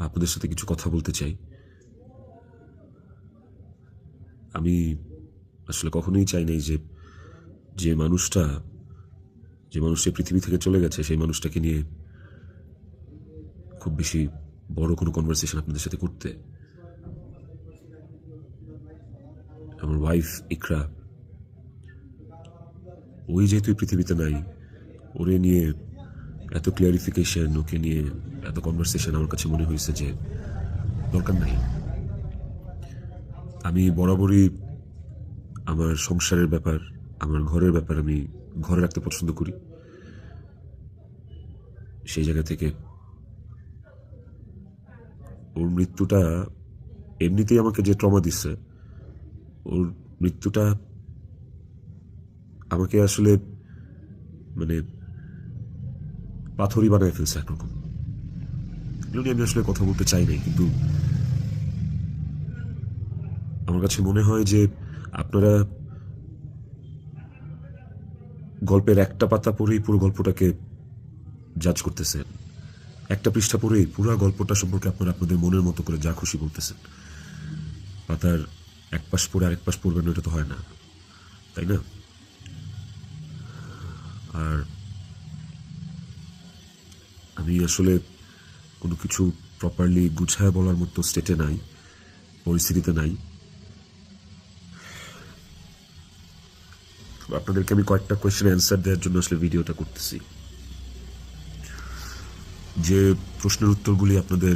আপনাদের সাথে কিছু কথা বলতে চাই। আমি আসলে কখনোই চাই নাই যে যে মানুষটা পৃথিবী থেকে চলে গেছে সেই মানুষটাকে নিয়ে খুব বেশি বড় কোনো কনভারসেশন আপনাদের সাথে করতে। আমার ওয়াইফ ইকরা, ওই যেহেতু পৃথিবীতে নাই, ওরে নিয়ে এত ক্লিয়ারিফিকেশন, ওকে নিয়ে এত কনভারসেশন আমার কাছে মনে হয়েছে যে দরকার নাই। আমি বরাবরই আমার সংসারের ব্যাপার, আমার ঘরের ব্যাপার আমি ঘরে রাখতে পছন্দ করি। সেই জায়গা থেকে ওর মৃত্যুটা এমনিতেই আমাকে যে ট্রমা দিচ্ছে, ওর মৃত্যুটা আমাকে আসলে মানে পাথরই বানায় ফেলছে একরকম। এগুলো নিয়ে আমি আসলে কথা বলতে চাই নাই, কিন্তু আমার কাছে মনে হয় যে আপনারা গল্পের একটা পাতা পড়েই পুরো গল্পটাকে জাজ করতেছেন, একটা পৃষ্ঠা পড়েই পুরো গল্পটা সম্পর্কে আপনারা আপনাদের মনের মতো করে যা খুশি বলতেছেন। পাতার এক পাশ পড়ে আরেক পাশ পড়বেন, এটা তো হয় না, তাই না? আর আমি আসলে কোনো কিছু প্রপারলি গুছায় বলার মতো স্টেটে নাই, পরিস্থিতিতে নাই। আপনাদেরকে আমি কয়েকটা কোয়েশ্চেন অ্যান্সার দেওয়ার জন্য আসলে ভিডিওটা করতেছি, যে প্রশ্নের উত্তরগুলি আপনাদের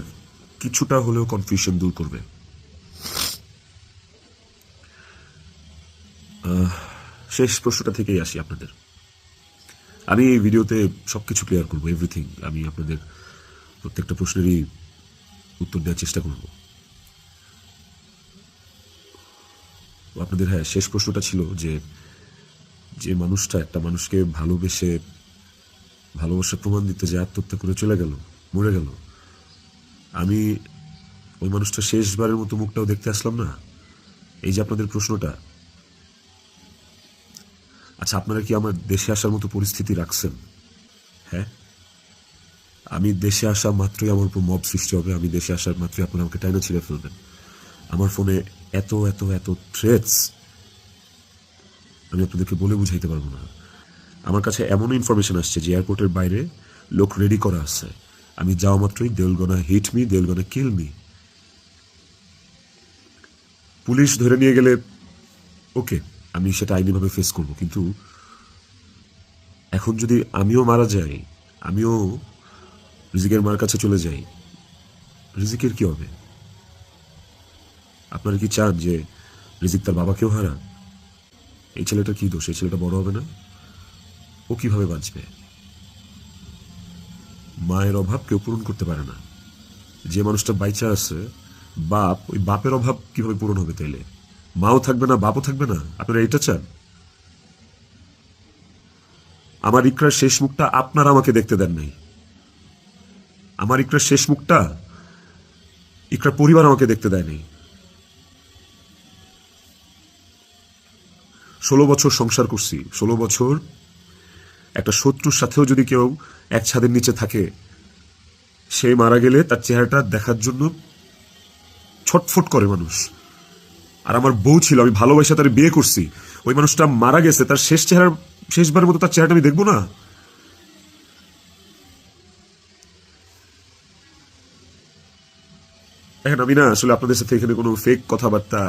কিছুটা হলেও কনফিউশন দূর করবে। শেষ প্রশ্নটা থেকেই আসি আপনাদের। আমি এই ভিডিওতে সবকিছু ক্লিয়ার করবো, এভরিথিং। আমি আপনাদের প্রত্যেকটা প্রশ্নেরই উত্তর দেওয়ার চেষ্টা করব। আপনাদের শেষ প্রশ্নটা ছিল যে যে মানুষটা একটা মানুষকে ভালোবাসার প্রমাণ দিতে যে আত্মহত্যা করে চলে গেল, মরে গেল, আমি ওই মানুষটা শেষবারের মতো মুখটাও দেখতে আসলাম না। এই যে আপনাদের প্রশ্নটা, আচ্ছা আপনারা কি আমার দেশে আসার মতো পরিস্থিতি রাখছেন? হ্যাঁ, আমি দেশে আসা মাত্রই আমার উপর মব সৃষ্টি হবে, আমি দেশে আসার মাত্রই আপনারা আমাকে টাইনা ছিঁড়ে ফেলবেন। আমার ফোনে এত এত এত থ্রেটস আমি আপনাদেরকে বলে বুঝাইতে পারবো না। আমার কাছে এমন ইনফরমেশন আসছে যে এয়ারপোর্টের বাইরে লোক রেডি করা আছে, আমি যাওয়া মাত্রই they will gonna hit me, they will gonna kill me. Police ধরে নিয়ে গেলে ওকে, আমি সেটা আইনিভাবে ফেস করব, কিন্তু এখন যদি আমিও মারা যাই, আমিও রিজিকের মার কাছে চলে যাই, রিজিকের কি হবে? আপনারা কি চান যে রিজিক তার বাবাকেও হারা? এই ছেলেটার কি দোষ? এই ছেলেটা বড় হবে না, ও কিভাবে বাঁচবে? মায়ের অভাব কেউ পূরণ করতে পারে না। যে মানুষটা বাইচা আছে বাপ, ওই বাপের অভাব কিভাবে পূরণ হবে? তাইলে মাও থাকবে না, বাপও থাকবে না? আপনারা এটা চান? আমার ইকরার শেষ মুখটা আপনারা আমাকে দেখতে দেন নাই। আমার ইকরার শেষ মুখটা ইকরার পরিবার আমাকে দেখতে দেয়নি। 16 বছর সংসার করছি, 16 বছর একটা শত্রুর সাথেও যদি কেউ এক ছাদের নিচে থাকে, সে মারা গেলে তার চেহারাটা দেখার জন্য ছটফট করে মানুষ। আর আমার বউ ছিল, আমি ভালোবাসা তার বিয়ে করছি, ওই মানুষটা মারা গেছে, তার শেষবারের মতো তার চেহারাটা আমি দেখবো না? এখন আমি না আসলে আপনাদের সাথে এখানে কোনো ফেক কথাবার্তা,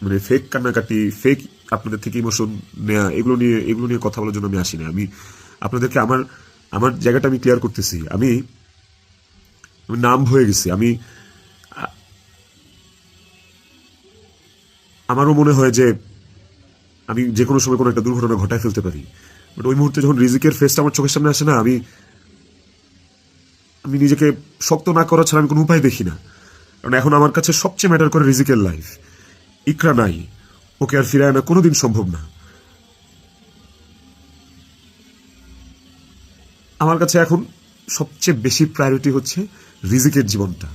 মানে ফেক কান্নাকাটি, ফেক আপনাদের থেকে ইমোশন নেয়া, এগুলো নিয়ে কথা বলার জন্য আমি আসি না। আমি আপনাদেরকে আমার জায়গাটা আমি ক্লিয়ার করতেছি। আমি নাম হয়ে গেছি। আমারও মনে হয় যে আমি যে কোনো সময় কোনো একটা দুর্ঘটনা ঘটায় ফেলতে পারি, বাট ওই মুহূর্তে যখন রিজিকের ফেসটা আমার চোখের সামনে আসে না, আমি নিজেকে শক্ত না করা ছাড়া আমি কোনো উপায় দেখি না। কারণ এখন আমার কাছে সবচেয়ে ম্যাটার করে রিজিকের লাইফ। ইকরা নাই, ওকে আর ফিরায় আনা কোনোদিন সম্ভব না। আমার কাছে এখন সবচেয়ে বেশি প্রায়োরিটি হচ্ছে রিজিকের জীবনটা।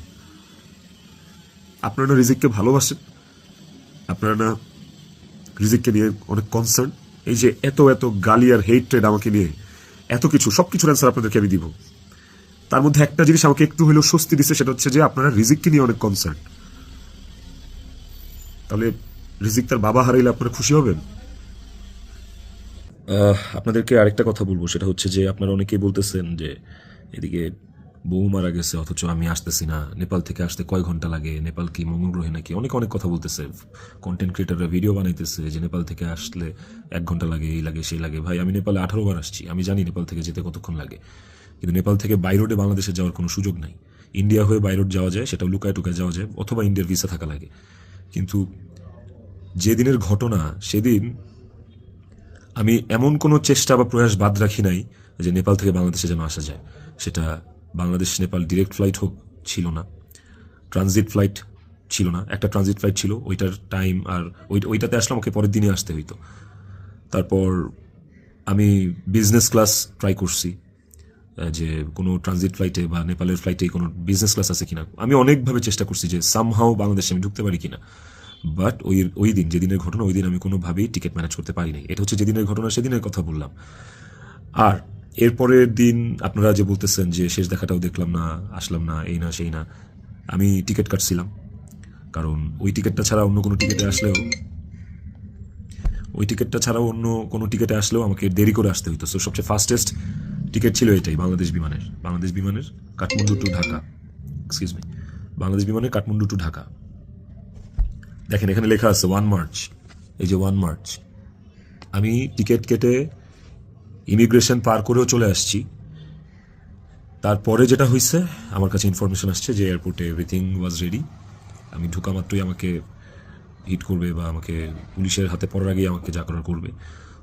আপনারা না রিজিককে ভালোবাসেন, আপনারা না রিজিককে নিয়ে অনেক কনসার্ন। এই যে এত এত গালি আর হেট্রেড আমাকে নিয়ে, এত কিছু, সবকিছুর অ্যান্সার আপনাদেরকে আমি দিব। তার মধ্যে একটা জিনিস আমাকে একটু হলেও স্বস্তি দিচ্ছে, সেটা হচ্ছে যে আপনারা রিজিককে নিয়ে অনেক কনসার্ন। তাহলে রিজিক তার বাবা হারাইলে আপনারা খুশি হবেন? আপনাদেরকে আরেকটা কথা বলবো, সেটা হচ্ছে যে আপনারা অনেকেই বলতেছেন যে এদিকে বউ মারা গেছে অথচ আমি আসতেছি না, নেপাল থেকে আসতে কয় ঘন্টা লাগে, নেপাল কি মঙ্গল গ্রহে নাকি, অনেক অনেক কথা বলতেছে। কন্টেন্ট ক্রিয়েটাররা ভিডিও বানাইতেছে যে নেপাল থেকে আসলে 1 ঘন্টা লাগে, এই লাগে সেই লাগে। ভাই আমি নেপালে 18 বার আসছি, আমি জানি নেপাল থেকে যেতে কতক্ষণ লাগে। কিন্তু নেপাল থেকে বাই রোডে বাংলাদেশে যাওয়ার কোনো সুযোগ নাই। ইন্ডিয়া হয়ে বাই রোড যাওয়া যায়, সেটা লুকায় টুকায় যাওয়া যায়, অথবা ইন্ডিয়ার ভিসা থাকা লাগে। কিন্তু যেদিনের ঘটনা সেদিন আমি এমন কোনো চেষ্টা বা প্রয়াস বাদ রাখি নাই যে নেপাল থেকে বাংলাদেশে যেন আসা যায়। সেটা বাংলাদেশ নেপাল ডিরেক্ট ফ্লাইট হোক, ছিল না। ট্রানজিট ফ্লাইট ছিল না, একটা ট্রানজিট ফ্লাইট ছিল, ওইটার টাইম আর ওইটাতে আসলে আমাকে পরের দিনই আসতে হইতো। তারপর আমি বিজনেস ক্লাস ট্রাই করছি, যে কোনো ট্রানজিট ফ্লাইটে বা নেপালের ফ্লাইটেই কোনো বিজনেস ক্লাস আছে কিনা। আমি অনেকভাবে চেষ্টা করছি যে সামহাও বাংলাদেশে আমি ঢুকতে পারি কিনা। বাট ওই দিন যেদিনের ঘটনা, ওই দিন আমি কোনোভাবেই টিকিট ম্যানেজ করতে পারিনি। এটা হচ্ছে যেদিনের ঘটনা, সেদিনের কথা বললাম। আর এরপরের দিন আপনারা যে বলতেছেন যে শেষ দেখাটাও দেখলাম না, আসলাম না, এই না সেই না, আমি টিকিট কাটছিলাম। কারণ ওই টিকিটটা ছাড়া অন্য কোনো টিকিটে আসলেও আমাকে দেরি করে আসতে হইতো। সো সবচেয়ে ফাস্টেস্ট টিকিট ছিল এটাই, বাংলাদেশ বিমানের কাঠমান্ডু টু ঢাকা, বাংলাদেশ বিমানের কাঠমান্ডু টু ঢাকা। দেখেন এখানে লেখা আছে 1 মার্চ, এই যে 1 মার্চ। আমি টিকিট কেটে ইমিগ্রেশন পার করেও চলে আসছি। তারপরে যেটা হয়েছে, আমার কাছে ইনফরমেশন আসছে যে এয়ারপোর্টে এভরিথিং ওয়াজ রেডি। আমি ঢোকা মাত্রই আমাকে হিট করবে বা আমাকে পুলিশের হাতে পড়ার আগেই আমাকে যা করার করবে।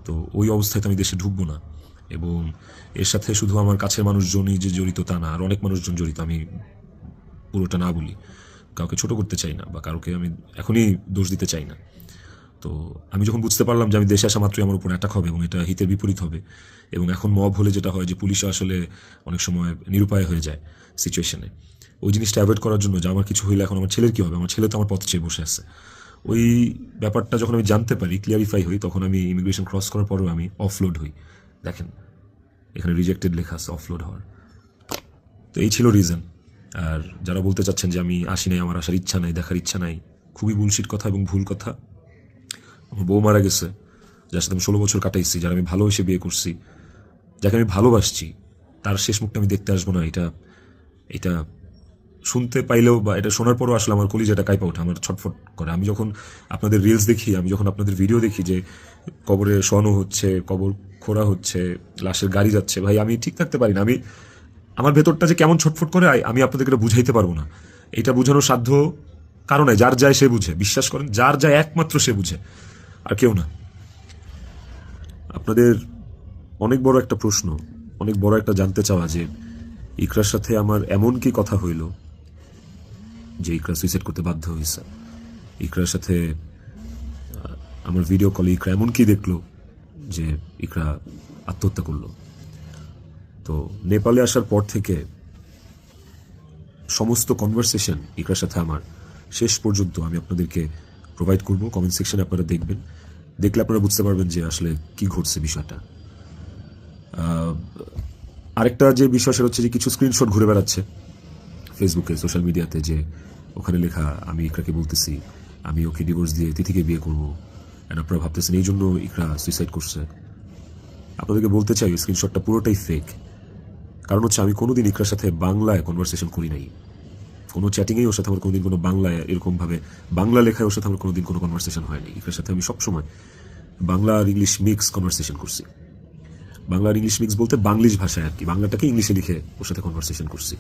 তো ওই অবস্থায় তো আমি দেশে ঢুকবো না। এবং এর সাথে শুধু আমার কাছের মানুষজনই যে জড়িত তা না, আর অনেক মানুষজন জড়িত। আমি পুরোটা না বলি, কাউকে ছোট করতে চাই না বা কাউকে আমি এখনই দোষ দিতে চাই না। তো আমি যখন বুঝতে পারলাম যে আমি দেশে আসা মাত্রই আমার উপর অ্যাটাক হবে এবং এটা হিতের বিপরীত হবে, এবং এখন মব হলে যেটা হয় যে পুলিশ আসলে অনেক সময় নিরুপায় হয়ে যায় সিচুয়েশনে, ওই জিনিসটা অ্যাভয়েড করার জন্য যে আমার কিছু হইলে এখন আমার ছেলের কী হবে, আমার ছেলে তো আমার পথ চেয়ে বসে আছে, ওই ব্যাপারটা যখন আমি জানতে পারি, ক্লিয়ারিফাই হই, তখন আমি ইমিগ্রেশন ক্রস করার পরেও আমি অফলোড হই। দেখেন এখানে রিজেক্টেড লেখা আছে, অফলোড হওয়ার। তো এই ছিল রিজন। আর যারা বলতে চাচ্ছেন যে আমি আসি নাই, আমার আসার ইচ্ছা নাই, দেখার ইচ্ছা নাই, খুবই বুলশিট কথা এবং ভুল কথা। আমার বউ মারা গেছে, যার সাথে আমি 16 বছর কাটাইছি, যারা আমি ভালোবেসে বিয়ে করছি, যাকে আমি ভালোবাসছি, তার শেষ মুখটা আমি দেখতে আসবো না, এটা শুনতে পাইলেও বা এটা শোনার পরও আসলে আমার কলিজাটা কাঁপা ওঠে, আমার ছটফট করে। আমি যখন আপনাদের রিলস দেখি, আমি যখন আপনাদের ভিডিও দেখি যে কবরে শোয়ানো হচ্ছে, কবর খোঁড়া হচ্ছে, লাশের গাড়ি যাচ্ছে, ভাই আমি ঠিক থাকতে পারি না। আমার ভেতরটা যে কেমন ছটফট করে আমি আপনাদেরকে এটা বুঝাইতে পারবো না। এটা বোঝানোর সাধ্য কারণ যার যায় সে বুঝে, বিশ্বাস করেন, যার যায় একমাত্র সে বুঝে, আর কেউ না। আপনাদের অনেক বড় একটা প্রশ্ন, অনেক বড় একটা জানতে চাওয়া যে ইকরার সাথে আমার এমন কি কথা হইল যে ইকরা সুইসাইড করতে বাধ্য হয়েছে। ইকরার সাথে আমার ভিডিও কলে ইকরা এমন কি দেখলো যে ইকরা আত্মহত্যা করলো। তো নেপালে আসার পর থেকে সমস্ত কনভারসেশন ইকরার সাথে আমার শেষ পর্যন্ত আমি আপনাদেরকে প্রোভাইড করব। কমেন্ট সেকশনে আপনারা দেখবেন, দেখলে আপনারা বুঝতে পারবেন যে আসলে কি ঘটছে বিষয়টা। আরেকটা যে বিষয় সেটা হচ্ছে যে কিছু স্ক্রিনশট ঘুরে বেড়াচ্ছে ফেসবুকে, সোশ্যাল মিডিয়াতে, যে ওখানে লেখা আমি ইকরাকে বলতেছি আমি ওকে ডিভোর্স দিয়ে তিথিকে বিয়ে করবো, অ্যান্ড আপনারা ভাবতেছেন এই জন্য ইকরা সুইসাইড করছে। আপনাদেরকে বলতে চাই স্ক্রিনশটটা পুরোটাই ফেক। কারণ হচ্ছে আমি কোনোদিন ইকরার সাথে বাংলায় কনভারসেশন করি নাই, কোনো চ্যাটিংয়েই ওর সাথে আমার কোনোদিন কোনো বাংলায় এরকমভাবে বাংলা লেখায় ওর সাথে আমার কোনোদিন কোনো কনভারসেশন হয়নি। ইকরার সাথে আমি সবসময় বাংলা আর ইংলিশ মিক্স কনভারসেশন করছি। বাংলা আর ইংলিশ মিক্স বলতে বাংলিশ ভাষায় আর কি, বাংলাটাকে ইংলিশে লিখে ওর সাথে কনভারসেশন করছি।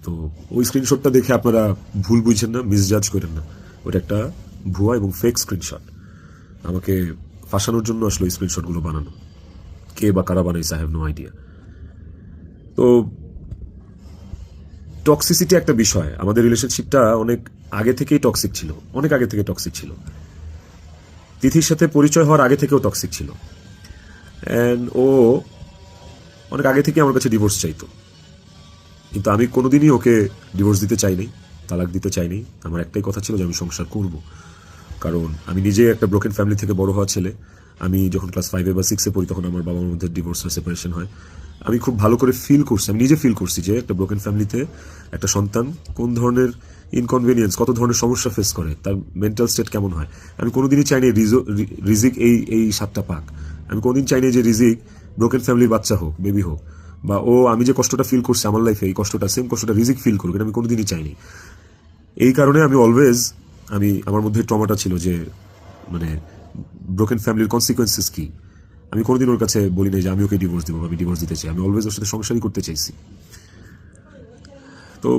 তো ওই স্ক্রিনশটটা দেখে আপনারা ভুল বুঝছেন না, মিসজাজ করেন না, ওটা একটা ভুয়া এবং ফেক স্ক্রিনশট। আমাকে ফাঁসানোর জন্য আসলে ওই স্ক্রিনশটগুলো বানানো, কে বা কারা বানাইছে আই হ্যাভ নো আইডিয়া। তো টক্সিসিটি একটা বিষয়, আমাদের রিলেশনশিপটা অনেক আগে থেকেই টক্সিক ছিল, অনেক আগে থেকে টক্সিক ছিল। তিথির সাথে পরিচয় হওয়ার আগে থেকেও টক্সিক ছিল, অ্যান্ড ও অনেক আগে থেকে আমার কাছে ডিভোর্স চাইতো, কিন্তু আমি কোনোদিনই ওকে ডিভোর্স দিতে চাইনি, তালাক দিতে চাইনি। আমার একটাই কথা ছিল যে আমি সংসার করব। কারণ আমি নিজে একটা ব্রোকেন ফ্যামিলি থেকে বড় হওয়া ছেলে। আমি যখন ক্লাস 5 বা 6 পড়ি তখন আমার বাবার মধ্যে ডিভোর্স আর সেপারেশন হয়। আমি খুব ভালো করে ফিল করছি, আমি নিজে ফিল করছি যে একটা ব্রোকেন ফ্যামিলিতে একটা সন্তান কোন ধরনের ইনকনভেনিয়েন্স, কত ধরনের সমস্যা ফেস করে, তার মেন্টাল স্টেট কেমন হয়। আমি কোনোদিনই চাইনি রিজিক এই স্বাদটা পাক। আমি কোনোদিন চাইনি যে রিজিক ব্রোকেন ফ্যামিলির বাচ্চা হোক, বেবি হোক, বা আমি যে কষ্টটা ফিল করছি আমার লাইফে, এই কষ্টটা সেম কষ্টটা রিজিক ফিল করুক, এটা আমি কোনোদিনই চাইনি। এই কারণে আমি অলওয়েজ আমার মধ্যে ট্রমাটা ছিল যে মানে ব্রোকেন ফ্যামিলির কনসিকোয়েন্সেস কি। আমি কোনোদিন ওর কাছে বলি নাই যে আমি ওকে ডিভোর্স দেবো, আমি ডিভোর্স দিতে চাই। আমি অলওয়েজ ওর সাথে সংসারই করতে চাইছি। তো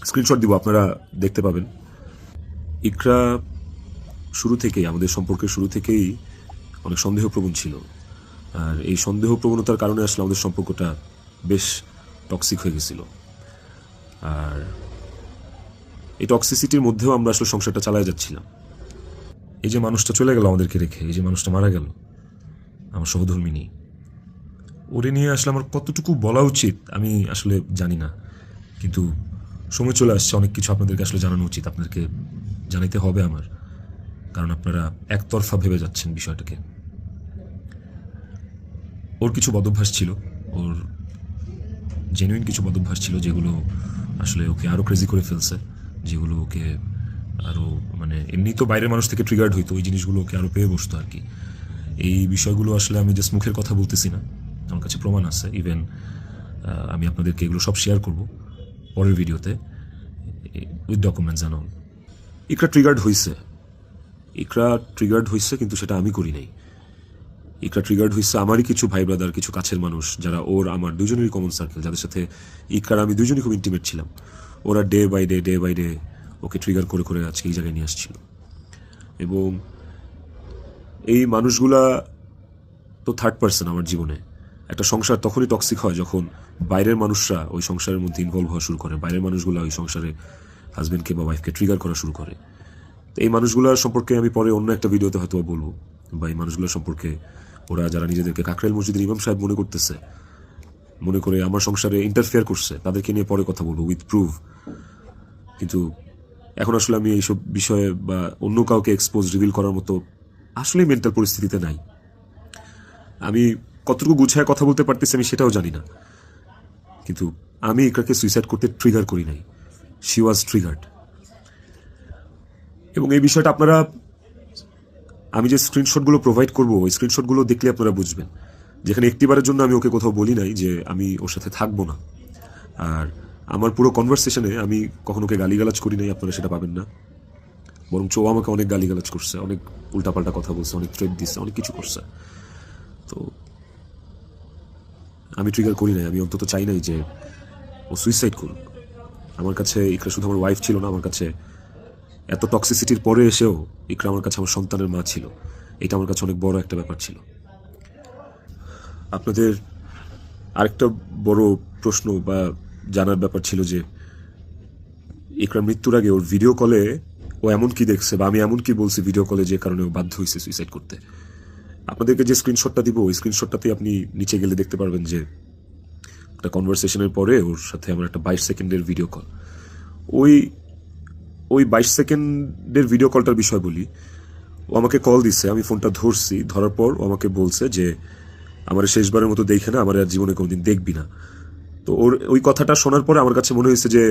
স্ক্রিনশট দিব, আপনারা দেখতে পাবেন। ইকরা শুরু থেকেই, আমাদের সম্পর্কের শুরু থেকেই অনেক সন্দেহপ্রবণ ছিল। আর এই সন্দেহপ্রবণতার কারণে আসলে আমাদের সম্পর্কটা বেশ টক্সিক হয়ে গেছিল। আর এই টক্সিসিটির মধ্যেও আমরা আসলে সংসারটা চালায় যাচ্ছিলাম। এই যে মানুষটা চলে গেল আমাদেরকে রেখে, এই যে মানুষটা মারা গেল, আমার সহধর্মিনী, ওরে নিয়ে আসলে আমার কতটুকু বলা উচিত আমি আসলে জানি না। কিন্তু সময় চলে আসছে, অনেক কিছু আপনাদেরকে আসলে জানানো উচিত, আপনাদেরকে জানাইতে হবে আমার, কারণ আপনারা একতরফা ভেবে যাচ্ছেন বিষয়টাকে। ওর কিছু বদভ্যাস ছিল, ওর জেনুইন কিছু বদভ্যাস ছিল যেগুলো আসলে ওকে আরও ক্রেজি করে ফেলছে, যেগুলো ওকে আরও মানে এমনি তো বাইরের মানুষ থেকে ট্রিগার্ড হইতো, ওই জিনিসগুলো ওকে আরও পেয়ে বসতো আর কি। এই বিষয়গুলো আসলে আমি জাস্ট মুখের কথা বলতেছি না, আমার কাছে প্রমাণ আছে। ইভেন আমি আপনাদেরকে এগুলো সব শেয়ার করব পরের ভিডিওতে with documents and all. Iqra triggered হয়েছে, কিন্তু সেটা আমি করি নাই। ইকরা ট্রিগার্ড হয়েছে আমারই কিছু ভাই ব্রাদার, কিছু কাছের মানুষ, যারা আমার দুজনেরই কমন সার্কেল, যাদের সাথে ইকরার আমি দুজনই খুব ইন্টিমেট ছিলাম। ওরা ডে বাই ডে ওকে ট্রিগার করে করে আজকে এই জায়গায় নিয়ে আসছিল। এবং এই মানুষগুলা তো থার্ড পার্সন আমার জীবনে। একটা সংসার তখনই টক্সিক হয় যখন বাইরের মানুষরা ওই সংসারের মধ্যে ইনভলভ হওয়া শুরু করে, বাইরের মানুষগুলো ওই সংসারে হাজবেন্ডকে বা ওয়াইফকে ট্রিগার করা শুরু করে। তো এই মানুষগুলোর সম্পর্কে আমি পরে অন্য একটা ভিডিওতে হয়তো বলবো, বা এই মানুষগুলোর সম্পর্কে ওরা যারা নিজেদেরকে কাকরাইল মসজিদের ইমাম সাহেব মনে করতেছে, মনে করে আমার সংসারে ইন্টারফেয়ার করছে, তাদেরকে নিয়ে পরে কথা বলবো উইথ প্রুফ। কিন্তু এখন আসলে আমি এইসব বিষয়ে বা অন্য কাউকে এক্সপোজ রিভিল করার মতো আসলে মেন্টাল পরিস্থিতিতে নাই। আমি কতটুকু গুছায় কথা বলতে পারতেছি আমি সেটাও জানি না। কিন্তু আমি ইকরাকে সুইসাইড করতে ট্রিগার করি নাই, শি ওয়াজ ট্রিগার্ড। এবং এই বিষয়টা আপনারা, আমি যে স্ক্রিনশটগুলো প্রোভাইড করবো, ওই স্ক্রিনশটগুলো দেখলে আপনারা বুঝবেন। যেখানে একটিবারের জন্য আমি ওকে কোথাও বলি নাই যে আমি ওর সাথে থাকবো না। আর আমার পুরো কনভারসেশনে আমি কখনো ওকে গালিগালাজ করি নাই, আপনারা সেটা পাবেন না। বরং ও আমাকে অনেক গালিগালাজ করছে, অনেক উল্টাপাল্টা কথা বলছে, অনেক থ্রেট দিচ্ছে, অনেক কিছু করছে। তো আমি ট্রিগার করি নাই, আমি অন্তত চাই নাই যে ও সুইসাইড করুক। আমার কাছে ইকরা শুধু আমার ওয়াইফ ছিল না, আমার কাছে এত টক্সিসিটির পরে এসেও ইকরা আমার কাছে আমার সন্তানের মা ছিল। এটা আমার কাছে অনেক বড় একটা ব্যাপার ছিল। আপনাদের আরেকটা বড় প্রশ্ন বা জানার ব্যাপার ছিল যে ইকরার মৃত্যুর আগে ওর ভিডিও কলে ও এমন কি দেখছে, বা আমি এমন কি বলছি ভিডিও কলে যে কারণে ও বাধ্য হয়েছে সুইসাইড করতে। আপনাদেরকে যে স্ক্রিনশটটা দিব, ওই স্ক্রিনশটটাতে আপনি নিচে গেলে দেখতে পারবেন যে একটা কনভারসেশনের পরে ওর সাথে আমার একটা 22 সেকেন্ডের ভিডিও কল। ওই 22 সেকেন্ডের ভিডিও কলটার বিষয় বলি। ও আমাকে কল দিছে, আমি ফোনটা ধরছি, ধরার পর ও আমাকে বলছে যে আমার শেষবারের মতো দেখে না, আমার আর জীবনে কোনোদিন দেখবি না। তো ওই কথাটা শোনার পরে আমার কাছে মনে হয়েছে যে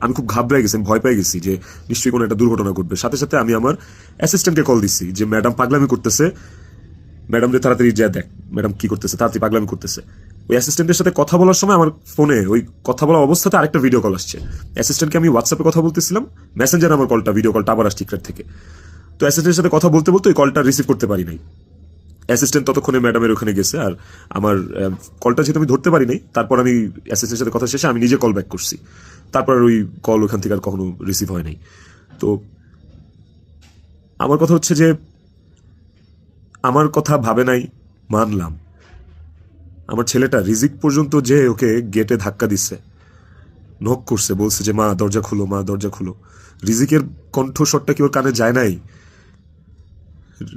আমি খুব ঘাবড়ে গেছি, আমি ভয় পেয়ে গেছি যে নিশ্চয়ই কোনো একটা দুর্ঘটনা ঘটবে। সাথে সাথে আমি আমার অ্যাসিস্ট্যান্টকে কল দিচ্ছি যে ম্যাডাম পাগলামি করতেছে, ম্যাডাম যে তাড়াতাড়ি যা দেখ ম্যাডাম কি করতেছে, তাড়াতাড়ি পাগলামি করতেছে। ওই অ্যাসিস্ট্যান্টের সাথে কথা বলার সময় আমার ফোনে ওই কথা বলা অবস্থাতে আরেকটা ভিডিও কল আসছে। অ্যাসিস্ট্যান্টকে আমি হোয়াটসঅ্যাপে কথা বলতেছিলাম, মেসেঞ্জারে আমার ভিডিও কলটা আবার আসছে টিকটার থেকে। তো অ্যাসিস্ট্যান্টের সাথে কথা বলতে বলতে ওই কলটা রিসিভ করতে পারি নাই। অ্যাসিস্ট্যান্ট ততক্ষণে ম্যাডামের ওখানে গেছে, আর আমার কলটা যেহেতু আমি ধরতে পারি নাই, তারপর আমি অ্যাসিস্ট্যান্টের সাথে কথা শেষে আমি নিজে কল ব্যাক করছি। তারপর ওই কল ওখান থেকে আর কখনো রিসিভ হয় নাই। তো আমার কথা হচ্ছে যে আমার কথা ভাবে নাই, মানলাম। আমার ছেলেটা রিজিক পর্যন্ত যে ওকে গেটে ধাক্কা দিচ্ছে, নক করছে, বলছে যে মা দরজা খুলো, মা দরজা খুলো। রিজিকের কণ্ঠস্বরটা কি ওর কানে যায় নাই?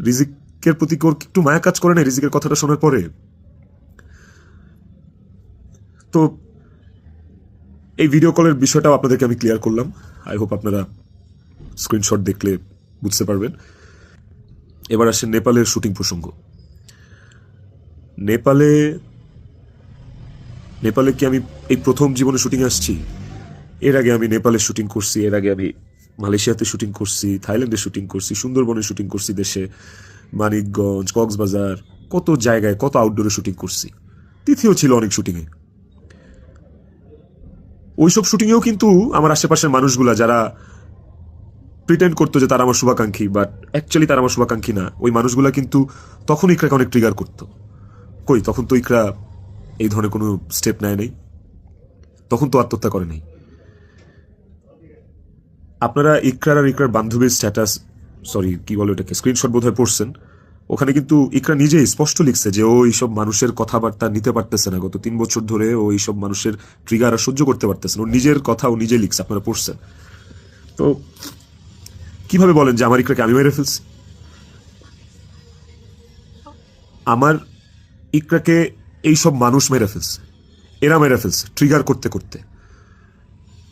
রিজিকের প্রতি ওর একটু মায়া কাজ করে নাই রিজিকের কথাটা শোনার পরে? তো এই ভিডিও কলের বিষয়টাও আপনাদেরকে আমি ক্লিয়ার করলাম। আই হোপ আপনারা স্ক্রিনশট দেখলে বুঝতে পারবেন। এবার আসেন নেপালের শুটিং প্রসঙ্গ। নেপালে নেপালে কি আমি এই প্রথম জীবনে শুটিং আসছি? এর আগে আমি নেপালে শুটিং করছি, এর আগে আমি মালয়েশিয়াতে শুটিং করছি, থাইল্যান্ডে শুটিং করছি, সুন্দরবনে শুটিং করছি, দেশে মানিকগঞ্জ, কক্সবাজার, কত জায়গায় কত আউটডোরে শুটিং করছি। তিথিও ছিল অনেক শুটিংয়ে। ওইসব শুটিংয়েও কিন্তু আমার আশেপাশের মানুষগুলা যারা প্রিটেন্ড করতো যে তারা আমার শুভাকাঙ্ক্ষী, বাট অ্যাকচুয়ালি তারা আমার শুভাকাঙ্ক্ষী না, ওই মানুষগুলা কিন্তু তখন ইকরাকে অনেক ট্রিগার করতো। কই, তখন তো ইকরা এই ধরনের কোনো স্টেপ নেয় নাই, তখন তো আত্মহত্যা করে নাই। আপনারা ইকরার আর ইকরার বান্ধবীর স্ট্যাটাস, সরি কি বলে ওটাকে, স্ক্রিনশট বোধহয় পড়ছেন। ওখানে কিন্তু ইকরা নিজেই স্পষ্ট লিখছে যে ও এইসব মানুষের কথাবার্তা নিতে পারতেছে না, গত 3 বছর ধরে ও এইসব মানুষের ট্রিগার আর সহ্য করতে পারতেছে না। ওর নিজের কথা ও নিজে লিখছে, আপনারা পড়ছেন। তো কিভাবে বলেন যে আমার ইকরাকে আমি মেরে ফেলছি? আমার ইকরাকে এইসব মানুষ মেরে ফেলছে, এরা মেরে ফেলছে ট্রিগার করতে করতে,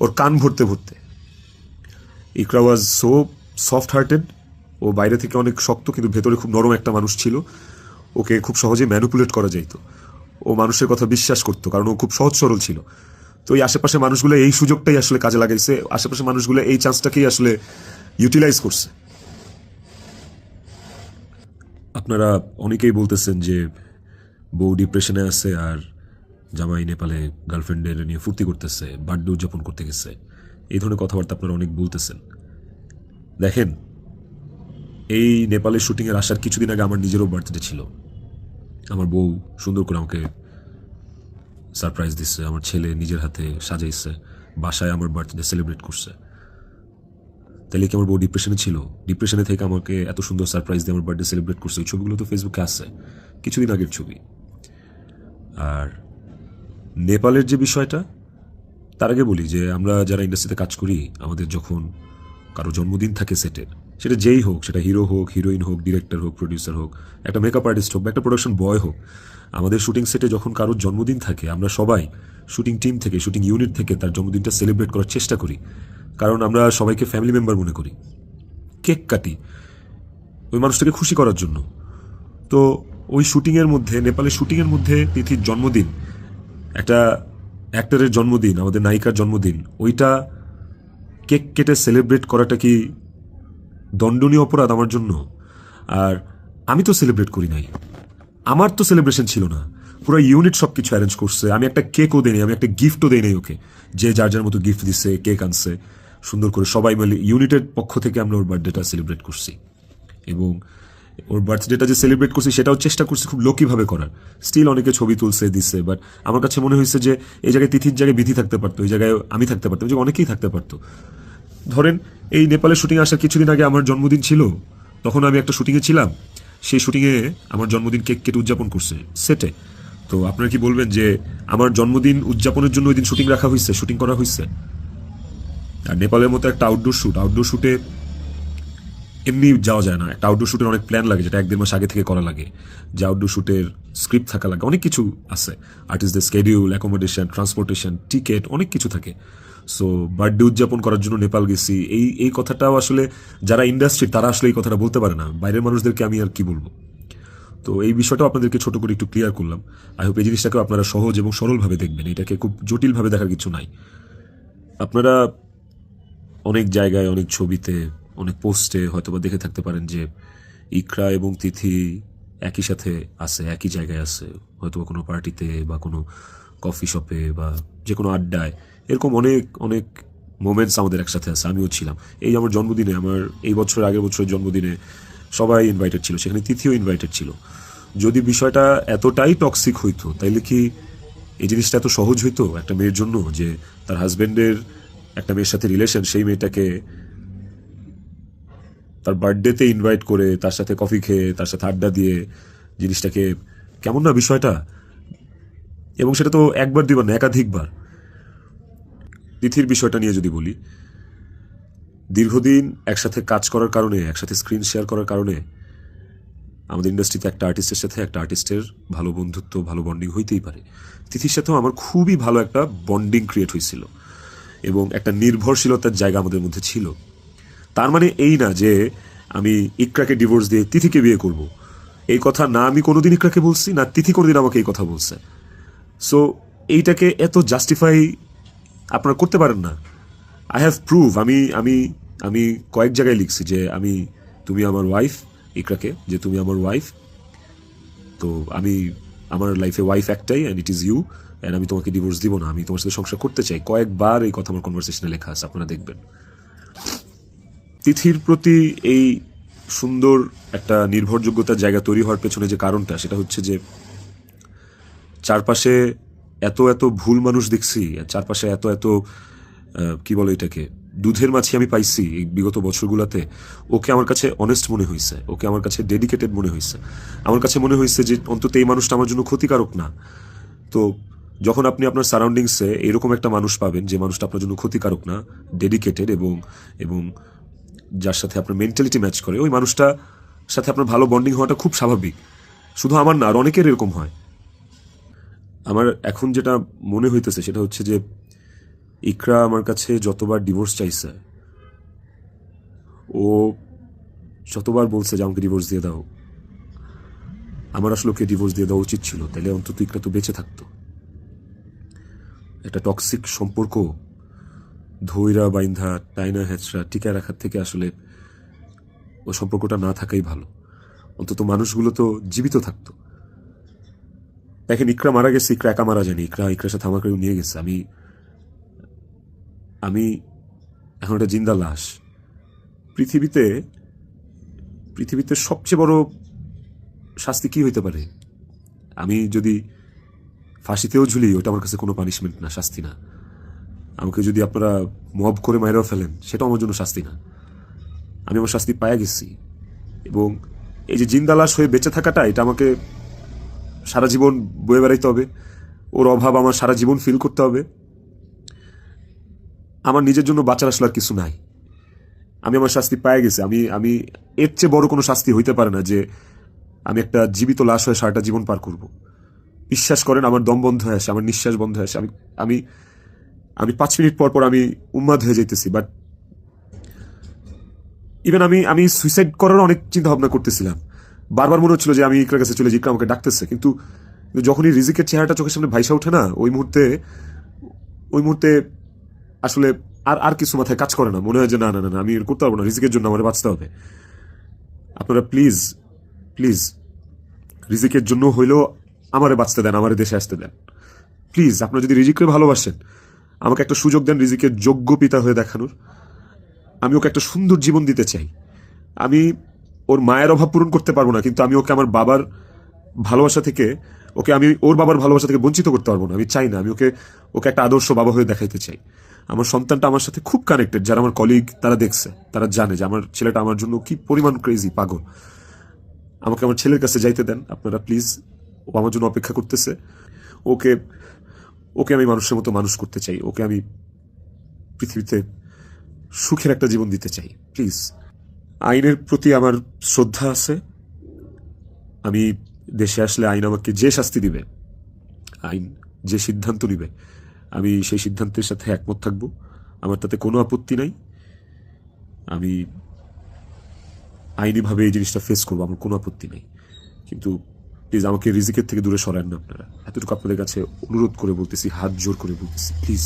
ওর কান ভরতে ভরতে। ইকরা ওয়াজ সো সফট হার্টেড, ও বাইরে থেকে অনেক শক্ত কিন্তু ভেতরে খুব নরম একটা মানুষ ছিল। ওকে খুব সহজে ম্যানিপুলেট করা যাইত, ও মানুষের কথা বিশ্বাস করতো কারণ ও খুব সহজ সরল ছিল। তো এই আশেপাশে মানুষগুলো এই সুযোগটাই আসলে কাজে লাগাইছে, আশেপাশে মানুষগুলো এই চান্সটাকেই আসলে ইউটিলাইজ করছে। আপনারা অনেকেই বলতেছেন যে বউ ডিপ্রেশনে আছে আর জামাই নেপালে গার্লফ্রেন্ডের নিয়ে ফুর্তি করতেছে, বার্থডে উদযাপন করতে গেছে, এই ধরনের কথাবার্তা আপনারা অনেক বলতেছেন। দেখেন, এই নেপালের শুটিংয়ের আসার কিছুদিন আগে আমার নিজেরও বার্থডে ছিল। আমার বউ সুন্দর করে আমাকে সারপ্রাইজ দিচ্ছে, আমার ছেলে নিজের হাতে সাজাইছে, বাসায় আমার বার্থডে সেলিব্রেট করছে। তাহলে কি আমার বউ ডিপ্রেশনে ছিল? ডিপ্রেশনে থেকে আমাকে এত সুন্দর সারপ্রাইজ দিয়ে আমার বার্থডে সেলিব্রেট করছে। ওই ছবিগুলো তো ফেসবুকে আছে, কিছুদিন আগের ছবি। আর নেপালের যে বিষয়টা, তার আগে বলি যে আমরা যারা ইন্ডাস্ট্রিতে কাজ করি, আমাদের যখন কারো জন্মদিন থাকে সেটের, সেটা যেই হোক, সেটা হিরো হোক, হিরোইন হোক, ডিরেক্টর হোক, প্রডিউসার হোক, একটা মেকআপ আর্টিস্ট হোক বা একটা প্রোডাকশন বয় হোক, আমাদের শুটিং সেটে যখন কারোর জন্মদিন থাকে, আমরা সবাই শুটিং টিম থেকে, শুটিং ইউনিট থেকে তার জন্মদিনটা সেলিব্রেট করার চেষ্টা করি, কারণ আমরা সবাইকে ফ্যামিলি মেম্বার মনে করি। কেক কাটি ওই মানুষটাকে খুশি করার জন্য। তো ওই শুটিংয়ের মধ্যে, নেপালের শুটিংয়ের মধ্যে তিথির জন্মদিন, একটা অ্যাক্টরের জন্মদিন, আমাদের নায়িকার জন্মদিন, ওইটা কেক কেটে সেলিব্রেট করাটা কি দণ্ডনীয় অপরাধ আমার জন্য? আর আমি তো সেলিব্রেট করি নাই, আমার তো সেলিব্রেশন ছিল না, পুরো ইউনিট সব কিছু অ্যারেঞ্জ করছে। আমি একটা কেকও দেই নাই, আমি একটা গিফটও দেই নাই ওকে। যে যার যার মতো গিফট দিচ্ছে, কেক আনছে, সুন্দর করে সবাই মিলে ইউনিটের পক্ষ থেকে আমরা ওর বার্থডেটা সেলিব্রেট করছি। এবং ওর বার্থডেটা যে সেলিব্রেট করছি সেটাও চেষ্টা করছি খুব লোকিভাবে করার। স্টিল অনেকে ছবি তুলছে, দিচ্ছে, বাট আমার কাছে মনে হয়েছে যে এই জায়গায় তিথির জায়গায় বিধি থাকতে পারতো, এই জায়গায় আমি থাকতে পারতাম, যে অনেকেই থাকতে পারতো। ধরেন এই নেপালের শুটিং আসার কিছুদিন আগে আমার জন্মদিন ছিল, তখন আমি একটা শুটিংয়ে ছিলাম, সেই শুটিংয়ে আমার জন্মদিন কেক কেটে উদযাপন করছে সেটে। তো আপনারা কি বলবেন যে আমার জন্মদিন উদযাপনের জন্য ওই দিন শুটিং রাখা হয়েছে, শুটিং করা হয়েছে? আর নেপালের মতো একটা আউটডোর শ্যুট, আউটডোর শ্যুটে এমনি যাওয়া যায় না, একটা আউটডোর শ্যুটের অনেক প্ল্যান লাগে, যেটা 1-1.5 মাস আগে থেকে করা লাগে। যে আউটডোর শ্যুটের স্ক্রিপ্ট থাকা লাগে, অনেক কিছু আছে, আর্টিস্টদের স্কেডিউল, অ্যাকোমোডেশন, ট্রান্সপোর্টেশন, টিকিট, অনেক কিছু থাকে। সো বার্থডে উদযাপন করার জন্য নেপাল গেছি, এই কথাটাও আসলে যারা ইন্ডাস্ট্রি তারা আসলে এই কথাটা বলতে পারে না, বাইরের মানুষদেরকে আমি আর কি বলবো। তো এই বিষয়টাও আপনাদেরকে ছোট করে একটু ক্লিয়ার করলাম। আই হোপ এই জিনিসটাকেও আপনারা সহজ এবং সরলভাবে দেখবেন, এটাকে খুব জটিলভাবে দেখার কিছু নাই। আপনারা অনেক জায়গায়, অনেক ছবিতে, অনেক পোস্টে হয়তোবা দেখে থাকতে পারেন যে ইকরা এবং তিথি একই সাথে আছে, একই জায়গায় আছে, হয়তো কোনো পার্টিতে বা কোনো কফি শপে বা যে কোনো আড্ডায়, এরকম অনেক অনেক মোমেন্টস আমাদের একসাথে আছে। আমিও ছিলাম এই আমার জন্মদিনে, আমার এই বছরের আগের বছরের জন্মদিনে সবাই ইনভাইটেড ছিল, সেখানে তিথিও ইনভাইটেড ছিল। যদি বিষয়টা এতটাই টক্সিক হইতো তাইলে কি এই জিনিসটা এত সহজ হইতো একটা মেয়ের জন্য, যে তার হাজবেন্ডের একটা মেয়ের সাথে রিলেশন, সেই মেয়েটাকে তার বার্থডেতে ইনভাইট করে তার সাথে কফি খেয়ে তার সাথে আড্ডা দিয়ে, জিনিসটাকে কেমন না বিষয়টা? এবং সেটা তো একবার দুইবার না, একাধিকবার। তিথির বিষয়টা নিয়ে যদি বলি, দীর্ঘদিন একসাথে কাজ করার কারণে, একসাথে স্ক্রিন শেয়ার করার কারণে আমাদের ইন্ডাস্ট্রিতে একটা আর্টিস্টের সাথে একটা আর্টিস্টের ভালো বন্ধুত্ব, ভালো বন্ডিং হইতেই পারে। তিথির সাথেও আমার খুবই ভালো একটা বন্ডিং ক্রিয়েট হয়েছিল এবং একটা নির্ভরশীলতার জায়গা আমাদের মধ্যে ছিল। তার মানে এই না যে আমি ইকরাকে ডিভোর্স দিয়ে তিথিকে বিয়ে করব, এই কথা না আমি কোনোদিন ইকরাকে বলছি, না তিথি কোনোদিন আমাকে এই কথা বলছে। সো এইটাকে এত জাস্টিফাই আপনারা করতে পারেন না। আই হ্যাভ প্রুভ, আমি আমি আমি কয়েক জায়গায় লিখছি যে তুমি আমার ওয়াইফ, ইকরাকে, যে তুমি আমার ওয়াইফ, তো আমার লাইফে ওয়াইফ একটাই, and it is you, and আমি তোমাকে ডিভোর্স দিব না, আমি তোমার সাথে সংসার করতে চাই। কয়েকবার এই কথা আমার কনভারসেশনে লেখা আছে, আপনারা দেখবেন। তিথির প্রতি এই সুন্দর একটা নির্ভরযোগ্যতার জায়গা তৈরি হওয়ার পেছনে যে কারণটা, সেটা হচ্ছে যে চারপাশে এত এত ভুল মানুষ দেখছি, চারপাশে এত এত কি বলে এটাকে, দুধের মাছি আমি পাইছি এই বিগত বছরগুলোতে। ওকে আমার কাছে অনেস্ট মনে হয়েছে, ওকে আমার কাছে ডেডিকেটেড মনে হয়েছে, আমার কাছে মনে হয়েছে যে অন্তত এই মানুষটা আমার জন্য ক্ষতিকারক না। তো যখন আপনি আপনার সারাউন্ডিংসে এরকম একটা মানুষ পাবেন যে মানুষটা আপনার জন্য ক্ষতিকারক না, ডেডিকেটেড, এবং যার সাথে আপনার মেন্টালিটি ম্যাচ করে, ওই মানুষটার সাথে আপনার ভালো বন্ডিং হওয়াটা খুব স্বাভাবিক। শুধু আমার না, আর অনেকের এরকম হয়। আমার এখন যেটা মনে হইতেছে সেটা হচ্ছে যে ইকরা আমার কাছে যতবার ডিভোর্স চাইছে, ও যতবার বলছে যে আমাকে ডিভোর্স দিয়ে দাও, আমার আসলে ওকে ডিভোর্স দিয়ে দেওয়া উচিত ছিল, তাহলে অন্তত ইকরা তো বেঁচে থাকতো। একটা টক্সিক সম্পর্ক ধৈরা বাইন্ধা টাইনা হ্যাচরা টিকায় রাখার থেকে আসলে ওই সম্পর্কটা না থাকাই ভালো। অন্তত মানুষগুলো তো জীবিত থাকতো। দেখেন, ইকরা মারা গেছে, ইকরা একা মারা যায়নি, ইকরার সাথে আমাকেও নিয়ে গেছে। আমি এখন একটা জিন্দা লাশ। পৃথিবীতে সবচেয়ে বড় শাস্তি কি হইতে পারে? আমি যদি ফাঁসিতেও ঝুলি, ওটা আমার কাছে কোনো পানিশমেন্ট না, শাস্তি না। আমাকে যদি আপনারা মব করে মাইরাও ফেলেন, সেটাও আমার জন্য শাস্তি না। আমি আমার শাস্তি পাইয়া গেছি, এবং এই যে জিন্দা লাশ হয়ে বেঁচে থাকাটা, এটা আমাকে সারা জীবন বয়ে বেড়াইতে হবে। ওর অভাব আমার সারা জীবন ফিল করতে হবে। আমার নিজের জন্য বাঁচার আসলে আর কিছু নাই। আমি আমার শাস্তি পাইয়া গেছি। আমি এর চেয়ে বড় কোনো শাস্তি হইতে পারে না যে আমি একটা জীবিত লাশ হয়ে সারাটা জীবন পার করব। বিশ্বাস করেন, আমার দম বন্ধ হয়ে আসে, আমার নিঃশ্বাস বন্ধ হয়ে আসে। আমি 5 মিনিট পর পর আমি উন্মাদ হয়ে যাইতেছি। বাট ইভেন আমি সুইসাইড করার অনেক চিন্তা ভাবনা করতেছিলাম। বারবার মনে হচ্ছিল যে আমি ইকরার কাছে চলে যাই, ইকরা আমাকে ডাকতেছে। কিন্তু যখনই রিজিকের চেহারাটা চোখের সামনে ভাইসা ওঠে না, ওই মুহূর্তে আসলে আর কিছু মাথায় কাজ করে না। মনে হয় যে না, আমি এর করতে পারবো না, রিজিকের জন্য আমার বাঁচতে হবে। আপনারা প্লিজ রিজিকের জন্য হইলেও আমারে বাঁচতে দেন, আমারে দেশে আসতে দেন প্লিজ। আপনারা যদি রিজিককে ভালোবাসেন, আমাকে একটা সুযোগ দেন রিজিকের যোগ্য পিতা হয়ে দেখানোর। আমি ওকে একটা সুন্দর জীবন দিতে চাই। আমি ওর মায়ের অভাব পূরণ করতে পারবো না, কিন্তু আমি ওকে আমার বাবার ভালোবাসা থেকে, আমি ওর বাবার ভালোবাসা থেকে বঞ্চিত করতে পারবো না। আমি চাই না, আমি ওকে একটা আদর্শ বাবা হয়ে দেখাইতে চাই। আমার সন্তানটা আমার সাথে খুব কানেক্টেড। যারা আমার কলিগ, তারা দেখছে, তারা জানে যে আমার ছেলেটা আমার জন্য কি পরিমাণ ক্রেজি, পাগল। আমাকে আমার ছেলের কাছে যাইতে দেন আপনারা প্লিজ। ও আমার জন্য অপেক্ষা করতেছে। ওকে আমি মানুষের মতো মানুষ করতে চাই। ওকে আমি পৃথিবীতে সুখের একটা জীবন দিতে চাই প্লিজ। আইনের প্রতি আমার শ্রদ্ধা আছে। আমি দেশে আসলে আইন আমাকে যে শাস্তি দিবে, আইন যে সিদ্ধান্ত নিবে, আমি সেই সিদ্ধান্তের সাথে একমত থাকব। আমার তাতে কোনো আপত্তি নাই। আমি আইনিভাবে এই জিনিসটা ফেস করবো, আমার কোনো আপত্তি নেই। কিন্তু প্লিজ আমাকে রিজিকের থেকে দূরে সরান না আপনারা। এতটুকু আপনাদের কাছে অনুরোধ করে বলতেছি, হাত জোর করে বলতেছি, প্লিজ।